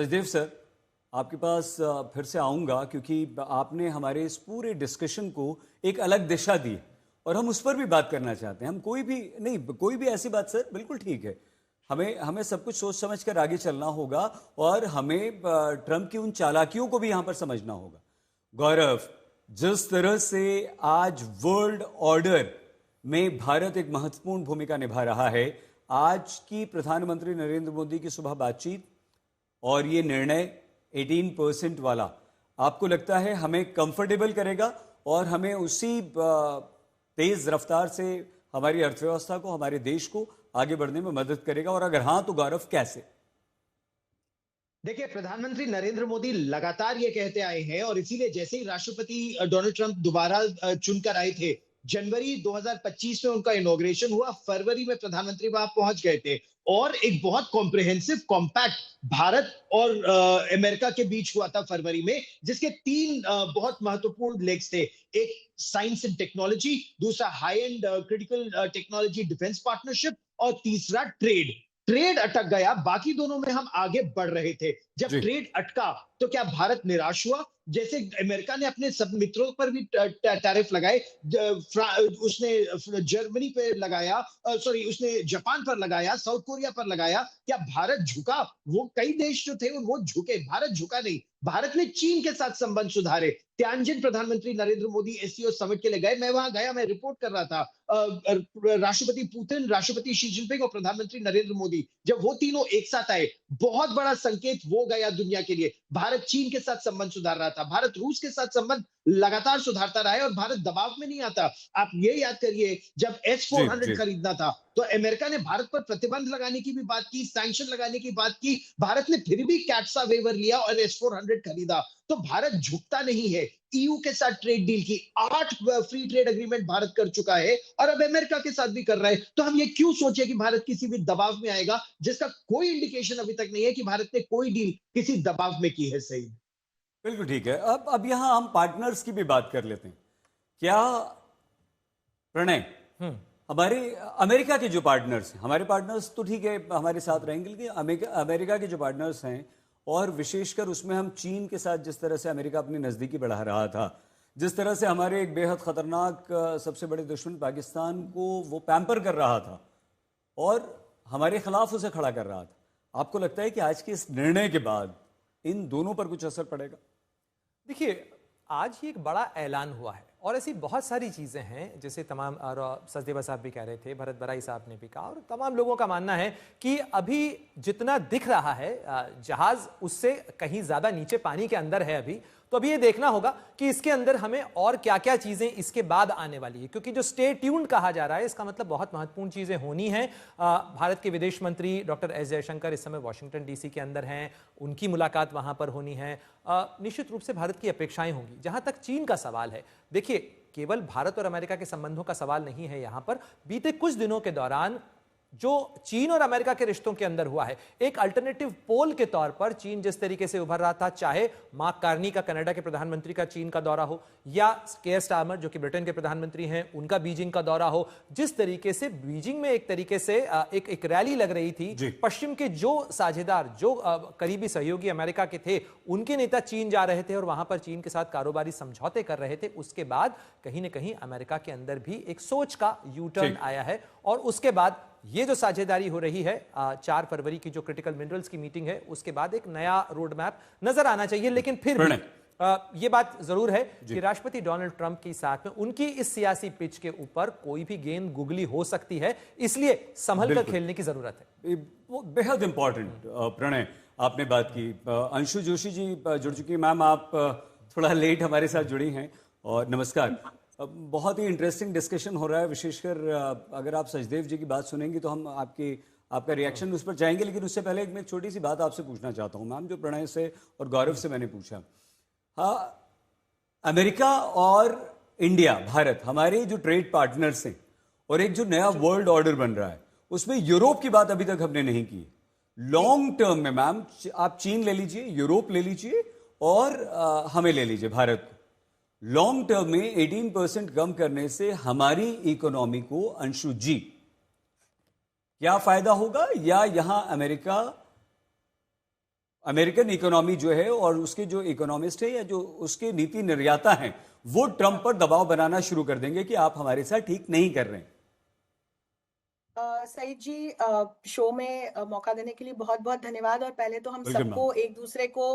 Sachdev sir, आपके पास फिर से आऊंगा क्योंकि आपने हमारे इस पूरे डिस्कशन को एक अलग दिशा दी और हम उस पर भी बात करना चाहते हैं। हम कोई भी ऐसी बात सर, बिल्कुल ठीक है। हमें हमें सब कुछ सोच समझ कर आगे चलना होगा और हमें ट्रंप की उन चालाकियों को भी यहां पर समझना होगा। गौरव, जिस तरह से आज वर्ल्ड ऑर्डर में भारत एक महत्वपूर्ण भूमिका निभा रहा है, आज की प्रधानमंत्री नरेंद्र मोदी की सुबह बातचीत और ये निर्णय 18% वाला, आपको लगता है हमें कंफर्टेबल करेगा और हमें उसी तेज रफ्तार से हमारी अर्थव्यवस्था को, हमारे देश को आगे बढ़ने में मदद करेगा? और अगर हां तो गौरव कैसे? देखिए, प्रधानमंत्री नरेंद्र मोदी लगातार ये कहते आए हैं और इसीलिए जैसे ही राष्ट्रपति डोनाल्ड ट्रंप दोबारा चुनकर आए थे, जनवरी 2025 में उनका इनॉग्रेशन हुआ, फरवरी में प्रधानमंत्री वहां पहुंच गए थे और एक बहुत कॉम्प्रिहेंसिव कॉम्पैक्ट भारत और अमेरिका के बीच हुआ था फरवरी में, जिसके तीन बहुत महत्वपूर्ण लेग्स थे। एक साइंस एंड टेक्नोलॉजी, दूसरा high and critical technology defence partnership और तीसरा ट्रेड। ट्रेड अटक गया, बाकी दोनों में हम आगे बढ़ रहे थे। जब ट्रेड अटका तो क्या भारत निराश हुआ? जैसे अमेरिका ने अपने सब मित्रों पर भी टैरिफ लगाए, उसने जर्मनी पे लगाया, सॉरी उसने जापान पर लगाया, साउथ कोरिया पर लगाया। क्या भारत झुका? वो कई देश जो थे वो झुके, भारत झुका नहीं। भारत ने चीन के साथ संबंध सुधारे। त्यानजिन प्रधानमंत्री नरेंद्र मोदी एससीओ समिट के लिए गए, मैं वहां गया, मैं रिपोर्ट कर रहा था। राष्ट्रपति पुतिन, राष्ट्रपति शी जिनपिंग और प्रधानमंत्री नरेंद्र मोदी, जब वो तीनों एक साथ आए, बहुत बड़ा संकेत वो गया दुनिया के लिए। भारत चीन के साथ संबंध सुधार रहा था, भारत रूस के साथ संबंध लगातार सुधारता रहा है और भारत दबाव में नहीं आता। आप ये याद करिए, जब S-400 खरीदना था तो अमेरिका ने भारत पर प्रतिबंध लगाने की भी बात की, सैंक्शन लगाने की बात की, भारत ने फिर भी कैट्सा वेवर लिया और S-400 खरीदा। तो भारत झुकता नहीं है। ईयू के साथ ट्रेड डील की, 8 फ्री ट्रेड एग्रीमेंट भारत कर चुका है और अब अमेरिका के साथ भी कर रहा है। तो हम ये क्यों सोचे कि भारत किसी भी दबाव में आएगा, जिसका कोई इंडिकेशन अभी तक नहीं है कि भारत ने कोई डील किसी दबाव में की है। सही, बिल्कुल ठीक है। अब यहां हम पार्टनर्स की भी बात कर लेते हैं। क्या प्रणय, हमारे अमेरिका के जो पार्टनर्स हैं, हमारे पार्टनर्स तो ठीक है हमारे साथ रहेंगे, लेकिन अमेरिका के जो पार्टनर्स हैं और विशेषकर उसमें हम चीन के साथ जिस तरह से अमेरिका अपनी नज़दीकी बढ़ा रहा था, जिस तरह से हमारे एक बेहद खतरनाक सबसे बड़े दुश्मन पाकिस्तान को वो पैम्पर कर रहा था और हमारे खिलाफ उसे खड़ा कर रहा था, आपको लगता है कि आज के इस निर्णय के बाद इन दोनों पर कुछ असर पड़ेगा? देखिए, आज ही एक बड़ा ऐलान हुआ है और ऐसी बहुत सारी चीज़ें हैं, जैसे तमाम, और सचदेवा साहब भी कह रहे थे, भरत बराई साहब ने भी कहा और तमाम लोगों का मानना है कि अभी जितना दिख रहा है जहाज़, उससे कहीं ज़्यादा नीचे पानी के अंदर है अभी। तो अभी ये देखना होगा कि इसके अंदर हमें और क्या क्या चीज़ें इसके बाद आने वाली है, क्योंकि जो स्टे ट्यून्ड कहा जा रहा है, इसका मतलब बहुत महत्वपूर्ण चीज़ें होनी हैं। भारत के विदेश मंत्री डॉक्टर एस जयशंकर इस समय वॉशिंगटन डीसी के अंदर हैं, उनकी मुलाकात वहाँ पर होनी है। निश्चित रूप से भारत की अपेक्षाएं होंगी। जहाँ तक चीन का सवाल है, देखिए, केवल भारत और अमेरिका के संबंधों का सवाल नहीं है यहाँ पर। बीते कुछ दिनों के दौरान जो चीन और अमेरिका के रिश्तों के अंदर हुआ है, एक अल्टरनेटिव पोल के तौर पर चीन जिस तरीके से उभर रहा था, चाहे मार्क कार्नी का, कनाडा के प्रधानमंत्री का चीन का दौरा हो, या केयर स्टारमर जो कि ब्रिटेन के प्रधानमंत्री हैं, उनका बीजिंग का दौरा हो, जिस तरीके से बीजिंग में एक तरीके से एक रैली लग रही थी, पश्चिम के जो साझेदार, जो करीबी सहयोगी अमेरिका के थे, उनके नेता चीन जा रहे थे और वहां पर चीन के साथ कारोबारी समझौते कर रहे थे। उसके बाद कहीं ना कहीं अमेरिका के अंदर भी एक सोच का यू टर्न आया है और उसके बाद ये जो साझेदारी हो रही है, 4 फरवरी की जो क्रिटिकल मिनरल्स की मीटिंग है, उसके बाद एक नया रोड मैप नजर आना चाहिए। लेकिन फिर भी ये बात जरूर है कि राष्ट्रपति डोनाल्ड ट्रंप के साथ में उनकी इस सियासी पिच के ऊपर कोई भी गेंद गुगली हो सकती है, इसलिए संभल कर खेलने की जरूरत है। वो बेहद इंपॉर्टेंट प्रणय आपने बात की। अंशु जोशी जी जुड़ चुकी है। मैम, आप थोड़ा लेट हमारे साथ जुड़ी हैं और नमस्कार। बहुत ही इंटरेस्टिंग डिस्कशन हो रहा है, विशेषकर अगर आप सचदेव जी की बात सुनेंगी तो हम आपका रिएक्शन उस पर जाएंगे, लेकिन उससे पहले एक छोटी सी बात आपसे पूछना चाहता हूं मैम, जो प्रणय से और गौरव से मैंने पूछा। हाँ, अमेरिका और इंडिया, भारत, हमारे जो ट्रेड पार्टनर्स हैं और एक जो नया वर्ल्ड ऑर्डर बन रहा है, उसमें यूरोप की बात अभी तक हमने नहीं की। लॉन्ग टर्म में मैम, आप चीन ले लीजिए, यूरोप ले लीजिए और हमें ले लीजिए, भारत को। लॉन्ग टर्म में 18% कम करने से हमारी इकोनॉमी को, अंशु जी, क्या फायदा होगा, या यहां अमेरिका अमेरिकन इकोनॉमी जो है और उसके जो इकोनॉमिस्ट है या जो उसके नीति निर्माता हैं, वो ट्रंप पर दबाव बनाना शुरू कर देंगे कि आप हमारे साथ ठीक नहीं कर रहे हैं। सईद जी, शो में मौका देने के लिए बहुत बहुत धन्यवाद। और पहले तो हम वेलकम सबको मैम। एक दूसरे को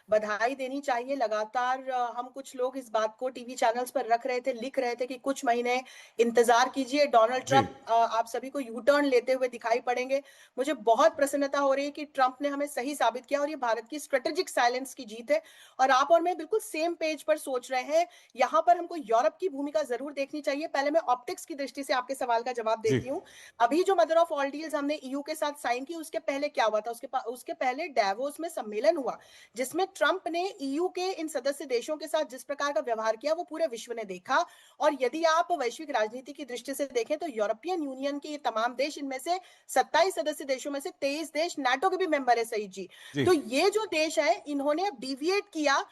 बधाई देनी चाहिए। लगातार हम कुछ लोग इस बात को टीवी चैनल्स पर रख रहे थे, लिख रहे थे कि कुछ महीने इंतजार कीजिए, डोनाल्ड जी। ट्रंप आप सभी को यू टर्न लेते हुए दिखाई पड़ेंगे। मुझे बहुत प्रसन्नता हो रही है कि ट्रंप ने हमें सही साबित किया और ये भारत की स्ट्रेटेजिक साइलेंस की जीत है। और आप और मैं बिल्कुल सेम पेज पर सोच रहे हैं। यहाँ पर हमको यूरोप की भूमिका जरूर देखनी चाहिए। पहले मैं ऑप्टिक्स की दृष्टि से आपके सवाल का जवाब जी। देती हूँ। अभी जो मदर ऑफ ऑल डील्स हमने ईयू के साथ साइन की, उसके पहले क्या हुआ था? उसके पहले डेवोस में सम्मेलन हुआ, जिसमें ट्रंप ने ईयू के इन सदस्य देशों के साथ जिस प्रकार का व्यवहार किया वो पूरे विश्व ने देखा। और यदि आप वैश्विक राजनीति की दृष्टि से देखें तो यूरोपियन यूनियन के ये तमाम देश, इनमें से 27 सदस्य देशों में से 23 देश नाटो के भी मेंबर है, सही जी। जी। तो ये जो देश है, इन्होंने अब डिविएट किया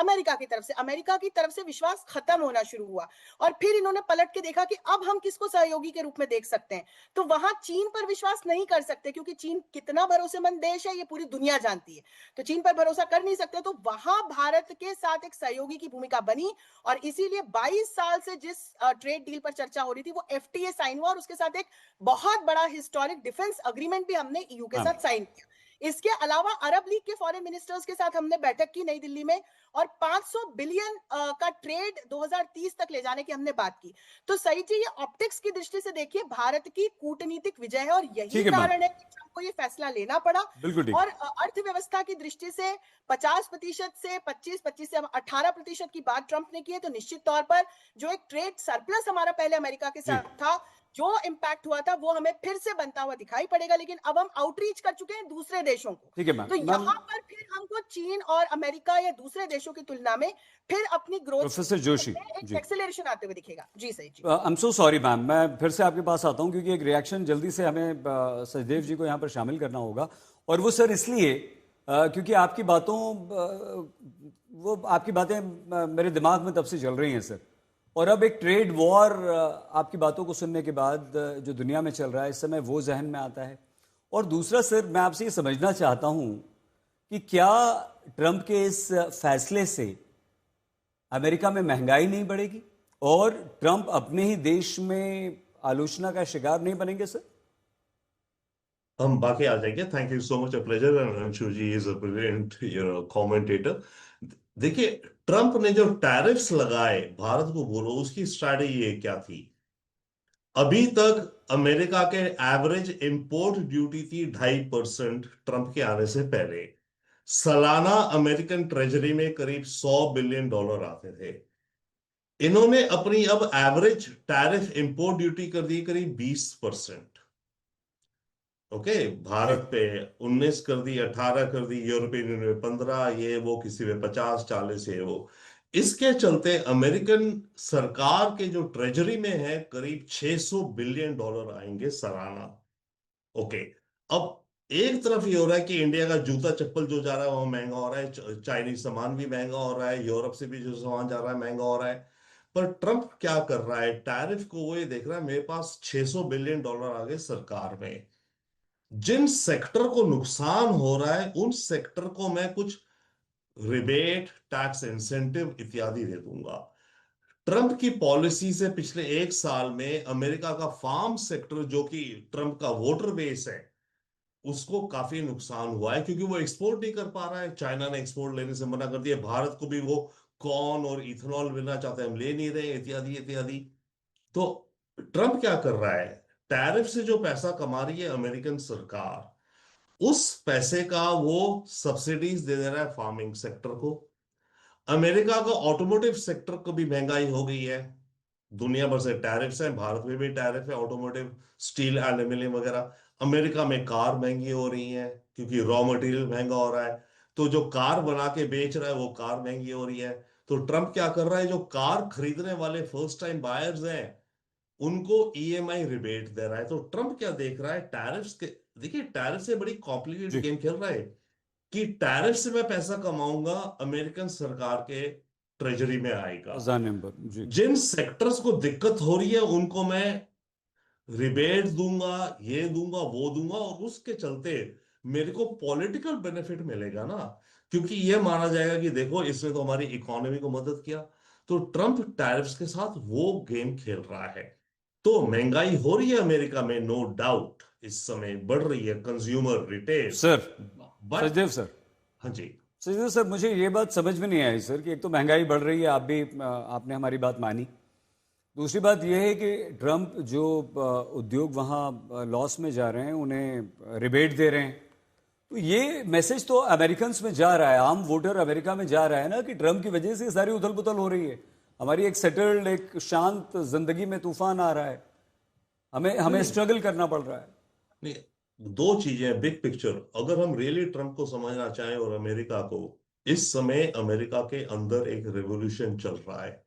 अमेरिका की तरफ से। अमेरिका की तरफ से विश्वास खत्म होना शुरू हुआ और फिर इन्होंने पलट के देखा कि अब हम किसको सहयोगी के रूप में देख सकते हैं। तो वहां चीन पर विश्वास नहीं कर सकते, क्योंकि चीन कितना भरोसेमंद देश है ये पूरी दुनिया जानती है। तो चीन पर भरोसा कर नहीं सकते। तो वहां भारत के साथ एक सहयोगी की भूमिका बनी और इसीलिए 22 साल से जिस ट्रेड डील पर चर्चा हो रही थी वो एफटीए साइन हुआ और उसके साथ एक बहुत बड़ा हिस्टोरिक डिफेंस अग्रीमेंट भी हमने ईयू के हाँ। साथ साइन किया। इसके अलावा अरब लीग के फॉरेन मिनिस्टर्स के साथ हमने बैठक की नई दिल्ली में और 500 बिलियन का ट्रेड 2030 तक ले जाने की हमने बात की। तो सही जी, ये ऑप्टिक्स की दृष्टि से देखिए भारत की कूटनीतिक विजय है और यही ठीक है मैम। कारण है कि ट्रंप को ये फैसला लेना पड़ा। बिल्कुल ठीक। और अर्थव्यवस्था की दृष्टि से 50% से 25 से 18% की बात ट्रंप ने की है। तो निश्चित तौर पर जो एक ट्रेड सरप्लस हमारा पहले अमेरिका के जी। साथ था, जो इम्पैक्ट हुआ था, वो हमें फिर से बनता हुआ दिखाई पड़ेगा। लेकिन अब हम आउटरीच कर चुके हैं दूसरे देशों को। ठीक है मैम। तो मैम, यहाँ पर फिर हमको चीन और अमेरिका या दूसरे देशों की तुलना में फिर अपनी ग्रोथ प्रोफेसर जोशी एक जी। एक्सेलरेशन आते हुए दिखेगा। जी सही जी। I am so sorry ma'am, मैं फिर से आपके पास आता हूं क्योंकि एक रिएक्शन जल्दी से हमें सचदेव जी को यहाँ पर शामिल करना होगा। और वो सर इसलिए क्योंकि आपकी बातों वो आपकी बातें मेरे दिमाग में तब से चल रही हैं सर। और अब एक ट्रेड वॉर आपकी बातों को सुनने के बाद जो दुनिया में चल रहा है इस समय वो जहन में आता है। और दूसरा सर, मैं आपसे ये समझना चाहता हूं कि क्या ट्रंप के इस फैसले से अमेरिका में महंगाई नहीं बढ़ेगी और ट्रंप अपने ही देश में आलोचना का शिकार नहीं बनेंगे सर? हम बाकी आ जाएंगे। Thank you so much, a pleasure. Anshu ji is a brilliant commentator. देखिए, ट्रंप ने जो टैरिफ्स लगाए भारत को, बोलो उसकी स्ट्रैटेजी क्या थी? अभी तक अमेरिका के एवरेज इंपोर्ट ड्यूटी थी 2.5% ट्रंप के आने से पहले। सालाना अमेरिकन ट्रेजरी में करीब $100 बिलियन आते थे। इन्होंने अपनी अब एवरेज टैरिफ इंपोर्ट ड्यूटी कर दी करीब 20%। ओके, भारत पे 19 कर दी, 18 कर दी, यूरोपियन यूनियन में 15, ये वो किसी में 50, 40, ये वो। इसके चलते अमेरिकन सरकार के जो ट्रेजरी में है करीब $600 बिलियन आएंगे सालाना। ओके, अब एक तरफ ये हो रहा है कि इंडिया का जूता चप्पल जो जा रहा है वो महंगा हो रहा है, चाइनीज सामान भी महंगा हो रहा है, यूरोप से भी जो सामान जा रहा है महंगा हो रहा है। पर ट्रंप क्या कर रहा है? टैरिफ को वो ये देख रहा है, मेरे पास $600 बिलियन आ गए सरकार में, जिन सेक्टर को नुकसान हो रहा है उन सेक्टर को मैं कुछ रिबेट, टैक्स इंसेंटिव इत्यादि दे दूंगा। ट्रंप की पॉलिसी से पिछले एक साल में अमेरिका का फार्म सेक्टर, जो कि ट्रंप का वोटर बेस है, उसको काफी नुकसान हुआ है क्योंकि वो एक्सपोर्ट नहीं कर पा रहा है। चाइना ने एक्सपोर्ट लेने से मना कर दिया, भारत को भी वो कॉर्न और इथेनॉल मिलना चाहते हैं, हम ले नहीं रहे, इत्यादि इत्यादि। तो ट्रंप क्या कर रहा है? टैरिफ से जो पैसा कमा रही है अमेरिकन सरकार, उस पैसे का वो सब्सिडीज दे दे रहा है फार्मिंग सेक्टर को। अमेरिका का ऑटोमोटिव सेक्टर को भी महंगाई हो गई है। दुनिया भर से टैरिफ्स हैं, भारत में भी टैरिफ है, ऑटोमोटिव, स्टील, एल्यूमिनियम वगैरह। अमेरिका में कार महंगी हो रही है क्योंकि रॉ मटेरियल महंगा हो रहा है। तो जो कार बना के बेच रहा है वो कार महंगी हो रही है। तो ट्रंप क्या कर रहा है? जो कार खरीदने वाले फर्स्ट टाइम बायर्स हैं उनको ईएमआई रिबेट दे रहा है। तो ट्रंप क्या देख रहा है? टैरिफ्स के, देखिए टैरिफ से बड़ी कॉम्प्लिकेटेड जी। गेम खेल रहा है कि टैरिफ से मैं पैसा कमाऊंगा, अमेरिकन सरकार के ट्रेजरी में आएगा। खजाने में जी। जिन सेक्टर्स को दिक्कत हो रही है उनको मैं रिबेट दूंगा, ये दूंगा, वो दूंगा, और उसके चलते मेरे को पॉलिटिकल बेनिफिट मिलेगा ना, क्योंकि ये माना जाएगा कि देखो इसने तो हमारी इकोनॉमी को मदद किया। तो ट्रम्प टैरिफ्स के साथ वो गेम खेल रहा है। तो महंगाई हो रही है अमेरिका में, नो डाउट, इस समय बढ़ रही है consumer retail. Sir, but Sachdev sir, हाँ जी, सचदेव सर, मुझे ये बात समझ में नहीं आई सर कि एक तो महंगाई बढ़ रही है, आप भी आपने हमारी बात मानी। दूसरी बात यह है कि ट्रम्प जो उद्योग वहाँ लॉस में जा रहे हैं उन्हें रिबेट दे रहे हैं। तो ये मैसेज तो अमेरिकन में जा रहा है, आम वोटर अमेरिका में जा रहा है ना कि ट्रम्प की वजह से सारी उथल पुथल हो रही है। हमारी एक सेटल्ड, एक शांत जिंदगी में तूफान आ रहा है, हमें स्ट्रगल करना पड़ रहा है। नहीं, दो चीजें, बिग पिक्चर। अगर हम रियली ट्रम्प को समझना चाहें और अमेरिका को, इस समय अमेरिका के अंदर एक रेवोल्यूशन चल रहा है।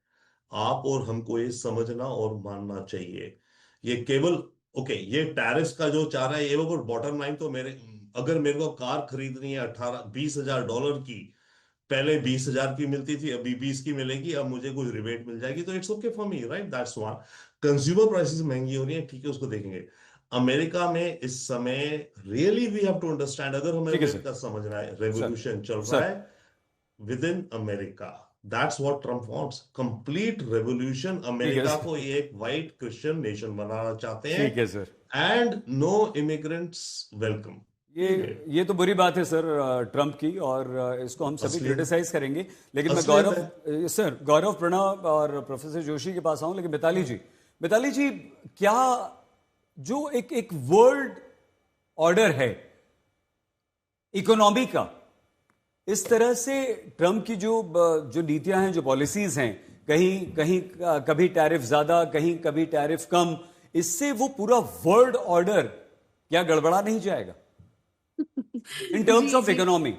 आप और हमको ये समझना और मानना चाहिए। ये केवल ओके, ये टैरिफ का जो चाह रहा है ये वो, बॉटम लाइन तो मेरे, अगर मेरे को कार खरीदनी है 18-20 हजार डॉलर की, पहले 20 हजार की मिलती थी, अभी 20 की मिलेगी, अब मुझे कुछ रिबेट मिल जाएगी, तो it's okay for me, right? That's one. Consumer prices महंगी हो रही है, ठीक है, उसको देखेंगे। अमेरिका में इस समय really we have to understand, अगर हमें ठीक है अमेरिका समझना है, रेवोल्यूशन चल रहा सर, है with in America. That's what Trump wants, complete revolution. ठीक है अमेरिका सर, को एक वाइट क्रिश्चियन नेशन बनाना चाहते हैं, ठीक है sir. And no immigrants welcome. ये ये तो बुरी बात है सर ट्रम्प की, और इसको हम सभी असलियत क्रिटिसाइज करेंगे। लेकिन मैं असलियत गौरव सर, गौरव, प्रणव और प्रोफेसर जोशी के पास आऊं। लेकिन मिताली जी, क्या जो एक वर्ल्ड ऑर्डर है इकोनॉमी का, इस तरह से ट्रम्प की जो जो नीतियां हैं, जो पॉलिसीज हैं, कहीं कहीं कभी टैरिफ ज्यादा, कभी टैरिफ कम, इससे वो पूरा वर्ल्ड ऑर्डर क्या गड़बड़ा नहीं जाएगा इन टर्म्स जी ऑफ जी इकोनॉमी?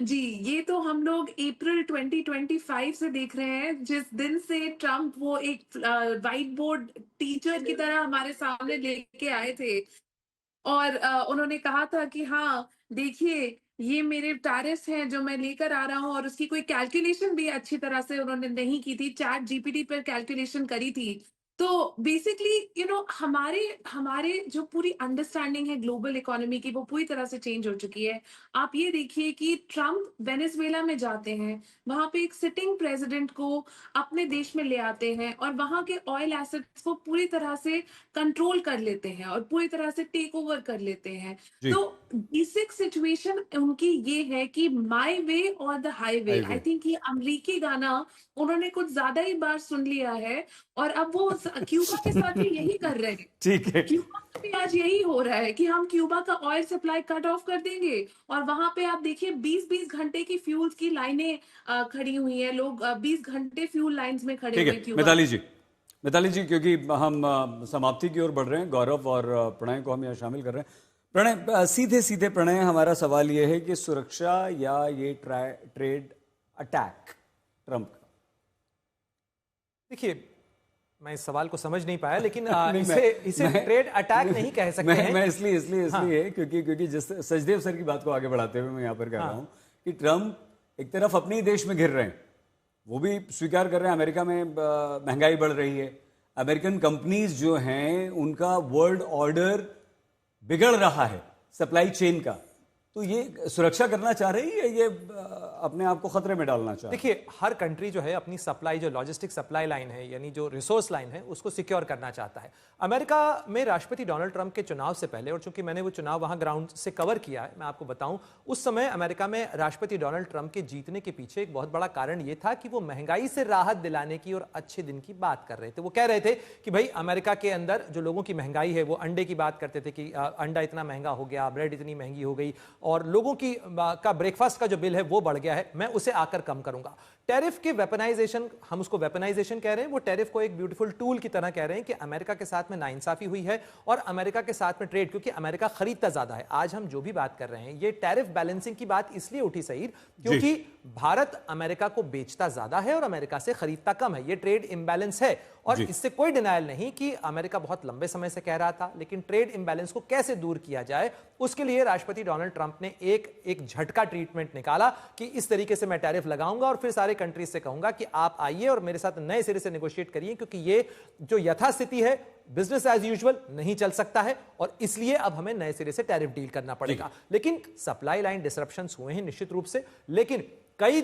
जी, ये तो हम लोग अप्रैल 2025 से देख रहे हैं, जिस दिन से ट्रम्प वो एक व्हाइट बोर्ड टीचर की तरह हमारे सामने लेके आए थे और उन्होंने कहा था कि हाँ देखिए, ये मेरे टैरिफ्स हैं जो मैं लेकर आ रहा हूँ, और उसकी कोई कैलकुलेशन भी अच्छी तरह से उन्होंने नहीं की थी, चैट जीपीटी पर कैलकुलेशन करी थी। तो बेसिकली हमारे हमारे जो पूरी अंडरस्टैंडिंग है ग्लोबल इकोनॉमी की, वो पूरी तरह से चेंज हो चुकी है। आप ये देखिए कि ट्रम्प वेनेजुएला में जाते हैं, वहां पे एक सिटिंग प्रेसिडेंट को अपने देश में ले आते हैं और वहां के ऑयल एसेट्स को पूरी तरह से कंट्रोल कर लेते हैं और पूरी तरह से टेक ओवर कर लेते हैं। जी, तो बेसिक सिचुएशन उनकी ये है कि माय वे और the highway. I highway. Think ये अमरीकी गाना उन्होंने कुछ ज्यादा ही बार सुन लिया है, और अब वो क्यूबा के साथ भी यही कर रहे हैं। ठीक है, क्यूबा में भी आज यही हो रहा है कि हम क्यूबा का ऑयल सप्लाई कट ऑफ कर देंगे, और वहां पे आप देखिए 20-20 घंटे की फ्यूल की लाइनें खड़ी हुई हैं, लोग 20 घंटे फ्यूल लाइंस में खड़े ठीक हुए है। क्यूबा। मिताली जी, क्योंकि हम समाप्ति की ओर बढ़ रहे हैं, गौरव और प्रणय को हम यहाँ शामिल कर रहे हैं। प्रणय, सीधे सीधे प्रणय, हमारा सवाल ये है कि सुरक्षा या ये ट्रेड अटैक ट्रम्प का? देखिए, मैं इस सवाल को समझ नहीं पाया, लेकिन नहीं, इसे ट्रेड अटैक नहीं कह सकते हैं। मैं इसलिए हाँ। क्योंकि जिस सचदेव सर की बात को आगे बढ़ाते हुए मैं यहाँ पर कह रहा हाँ। हूँ कि ट्रम्प एक तरफ अपने ही देश में घिर रहे हैं, वो भी स्वीकार कर रहे हैं अमेरिका में महंगाई बढ़ रही है, अमेरिकन कंपनीज जो हैं उनका वर्ल्ड ऑर्डर बिगड़ रहा है सप्लाई चेन का। तो ये सुरक्षा करना चाह रही है, ये अपने आप को खतरे में डालना चाह रही है? देखिए, हर कंट्री जो है अपनी सप्लाई, जो लॉजिस्टिक सप्लाई लाइन है, यानी जो रिसोर्स लाइन है, उसको सिक्योर करना चाहता है। अमेरिका में राष्ट्रपति डोनाल्ड ट्रंप के चुनाव से पहले, और चूंकि मैंने वो चुनाव वहां ग्राउंड से कवर किया है, मैं आपको बताऊं, उस समय अमेरिका में राष्ट्रपति डोनाल्ड ट्रंप के जीतने के पीछे एक बहुत बड़ा कारण यह था कि वो महंगाई से राहत दिलाने की और अच्छे दिन की बात कर रहे थे। वो कह रहे थे कि भाई अमेरिका के अंदर जो लोगों की महंगाई है, वो अंडे की बात करते थे कि अंडा इतना महंगा हो गया, ब्रेड इतनी महंगी हो गई, और लोगों की का ब्रेकफास्ट का जो बिल है वो बढ़ गया है, मैं उसे आकर कम करूंगा। टैरिफ के वेपनाइजेशन, हम उसको वेपनाइजेशन कह रहे हैं, वो टैरिफ को एक ब्यूटीफुल टूल की तरह कह रहे हैं कि अमेरिका के साथ में नाइंसाफी हुई है और अमेरिका के साथ में ट्रेड, क्योंकि अमेरिका खरीदता ज्यादा है। आज हम जो भी बात कर रहे हैं, ये टैरिफ बैलेंसिंग की बात इसलिए उठी सही क्योंकि भारत अमेरिका को बेचता ज्यादा है और अमेरिका से खरीदता कम है। ये ट्रेड इंबैलेंस है, और इससे कोई डिनायल नहीं कि अमेरिका बहुत लंबे समय से कह रहा था, लेकिन ट्रेड इंबैलेंस को कैसे दूर किया जाए, उसके लिए राष्ट्रपति डोनाल्ड ट्रंप ने एक झटका ट्रीटमेंट निकाला कि इस तरीके से मैं टैरिफ लगाऊंगा और फिर सारे कंट्रीज से कहूंगा कि आप आइए और मेरे साथ नए सिरे से नेगोशिएट करिए, क्योंकि ये जो यथास्थिति है बिजनेस एज यूजुअल नहीं चल सकता है और इसलिए अब हमें नए सिरे से टैरिफ डील करना पड़ेगा। लेकिन सप्लाई लाइन डिसरप्शंस हुए हैं निश्चित रूप से, लेकिन कई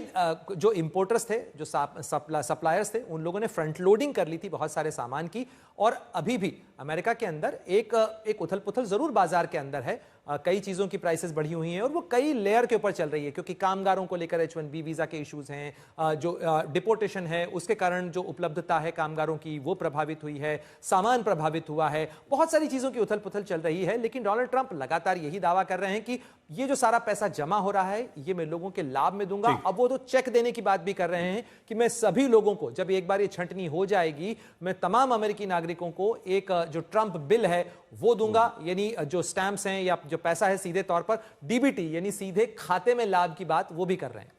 जो इंपोर्टर्स थे, जो सप्लायर्स थे, उन लोगों ने फ्रंट लोडिंग कर ली थी बहुत सारे सामान की, और अभी भी अमेरिका के अंदर एक उथल पुथल जरूर बाजार के अंदर है। कई चीजों की प्राइसेस बढ़ी हुई हैं और वो कई लेयर के ऊपर चल रही है, क्योंकि कामगारों को लेकर H1B वीजा के इश्यूज हैं, जो डिपोर्टेशन है उसके कारण जो उपलब्धता है कामगारों की वो प्रभावित हुई है, सामान प्रभावित हुआ है, बहुत सारी चीजों की उथल पुथल चल रही है। लेकिन डोनाल्ड ट्रंप लगातार यही दावा कर रहे हैं कि ये जो सारा पैसा जमा हो रहा है ये मैं लोगों के लाभ में दूंगा। अब वो तो चेक देने की बात भी कर रहे हैं कि मैं सभी लोगों को, जब एक बार ये छंटनी हो जाएगी, मैं तमाम अमेरिकी नागरिकों को एक जो ट्रंप बिल है वो दूंगा, यानी जो स्टैंप्स हैं या जो पैसा है सीधे तौर पर डीबीटी यानी सीधे खाते में लाभ की बात वो भी कर रहे हैं।